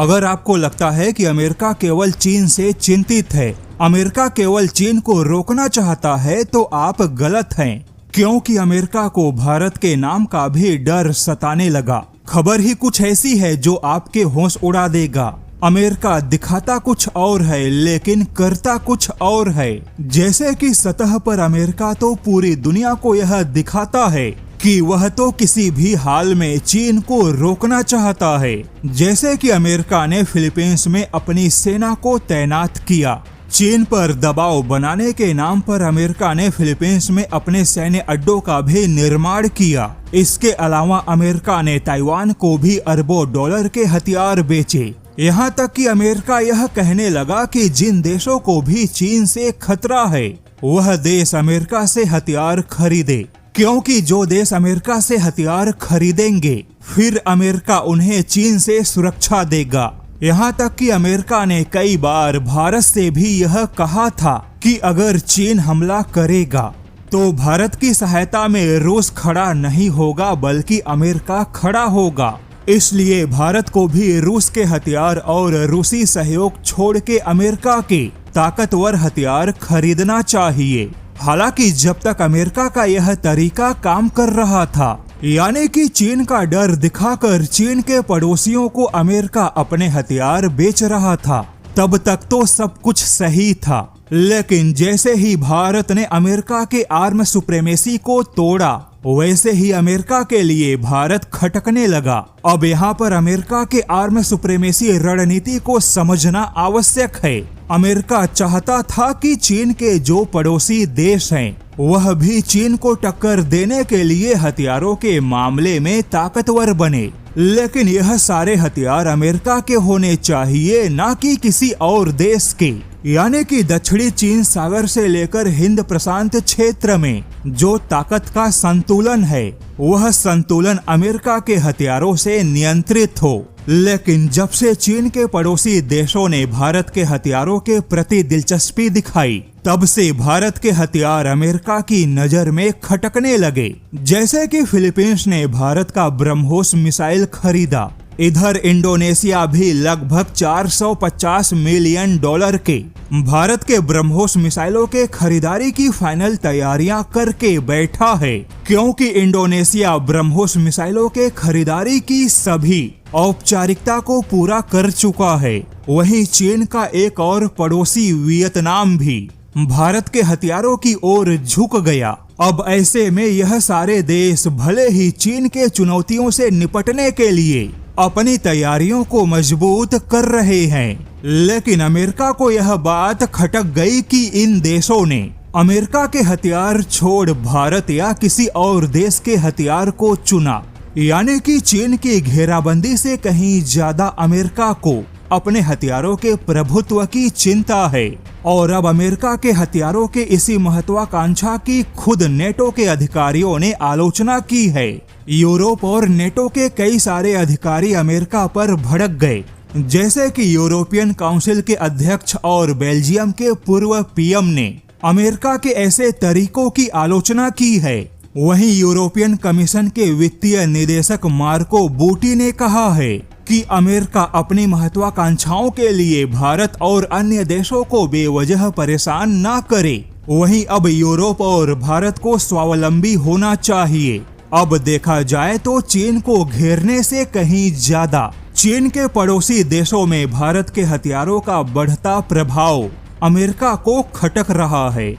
अगर आपको लगता है कि अमेरिका केवल चीन से चिंतित है, अमेरिका केवल चीन को रोकना चाहता है, तो आप गलत हैं, क्योंकि अमेरिका को भारत के नाम का भी डर सताने लगा। खबर ही कुछ ऐसी है जो आपके होश उड़ा देगा। अमेरिका दिखाता कुछ और है लेकिन करता कुछ और है। जैसे कि सतह पर अमेरिका तो पूरी दुनिया को यह दिखाता है कि वह तो किसी भी हाल में चीन को रोकना चाहता है। जैसे कि अमेरिका ने फिलीपींस में अपनी सेना को तैनात किया। चीन पर दबाव बनाने के नाम पर अमेरिका ने फिलीपींस में अपने सैन्य अड्डों का भी निर्माण किया। इसके अलावा अमेरिका ने ताइवान को भी अरबों डॉलर के हथियार बेचे। यहाँ तक कि अमेरिका यह कहने लगा कि जिन देशों को भी चीन से खतरा है वह देश अमेरिका से हथियार खरीदे, क्योंकि जो देश अमेरिका से हथियार खरीदेंगे फिर अमेरिका उन्हें चीन से सुरक्षा देगा। यहाँ तक कि अमेरिका ने कई बार भारत से भी यह कहा था कि अगर चीन हमला करेगा तो भारत की सहायता में रूस खड़ा नहीं होगा बल्कि अमेरिका खड़ा होगा। इसलिए भारत को भी रूस के हथियार और रूसी सहयोग छोड़ के अमेरिका के ताकतवर हथियार खरीदना चाहिए। हालांकि जब तक अमेरिका का यह तरीका काम कर रहा था, यानी कि चीन का डर दिखाकर चीन के पड़ोसियों को अमेरिका अपने हथियार बेच रहा था, तब तक तो सब कुछ सही था। लेकिन जैसे ही भारत ने अमेरिका के आर्म सुप्रीमेसी को तोड़ा, वैसे ही अमेरिका के लिए भारत खटकने लगा। अब यहाँ पर अमेरिका के आर्म सुप्रीमेसी रणनीति को समझना आवश्यक है। अमेरिका चाहता था कि चीन के जो पड़ोसी देश हैं वह भी चीन को टक्कर देने के लिए हथियारों के मामले में ताकतवर बने, लेकिन यह सारे हथियार अमेरिका के होने चाहिए, ना कि किसी और देश के। यानी कि दक्षिणी चीन सागर से लेकर हिंद प्रशांत क्षेत्र में जो ताकत का संतुलन है वह संतुलन अमेरिका के हथियारों से नियंत्रित हो। लेकिन जब से चीन के पड़ोसी देशों ने भारत के हथियारों के प्रति दिलचस्पी दिखाई, तब से भारत के हथियार अमेरिका की नजर में खटकने लगे। जैसे कि फिलीपींस ने भारत का ब्रह्मोस मिसाइल खरीदा, इधर इंडोनेशिया भी लगभग 450 मिलियन डॉलर के भारत के ब्रह्मोस मिसाइलों के खरीदारी की फाइनल तैयारियां करके बैठा है, क्योंकि इंडोनेशिया ब्रह्मोस मिसाइलों के खरीदारी की सभी औपचारिकता को पूरा कर चुका है। वहीं चीन का एक और पड़ोसी वियतनाम भी भारत के हथियारों की ओर झुक गया। अब ऐसे में यह सारे देश भले ही चीन के चुनौतियों से निपटने के लिए अपनी तैयारियों को मजबूत कर रहे हैं, लेकिन अमेरिका को यह बात खटक गई कि इन देशों ने अमेरिका के हथियार छोड़ भारत या किसी और देश के हथियार को चुना। यानी कि चीन की घेराबंदी से कहीं ज्यादा अमेरिका को अपने हथियारों के प्रभुत्व की चिंता है। और अब अमेरिका के हथियारों के इसी महत्वाकांक्षा की खुद नेटो के अधिकारियों ने आलोचना की है। यूरोप और नेटो के कई सारे अधिकारी अमेरिका पर भड़क गए, जैसे कि यूरोपियन काउंसिल के अध्यक्ष और बेल्जियम के पूर्व पीएम ने अमेरिका के ऐसे तरीकों की आलोचना की है। वहीं यूरोपियन कमीशन के वित्तीय निदेशक मार्को बूटी ने कहा है कि अमेरिका अपनी महत्वाकांक्षाओं के लिए भारत और अन्य देशों को बेवजह परेशान ना करे। वहीं अब यूरोप और भारत को स्वावलंबी होना चाहिए। अब देखा जाए तो चीन को घेरने से कहीं ज्यादा चीन के पड़ोसी देशों में भारत के हथियारों का बढ़ता प्रभाव अमेरिका को खटक रहा है।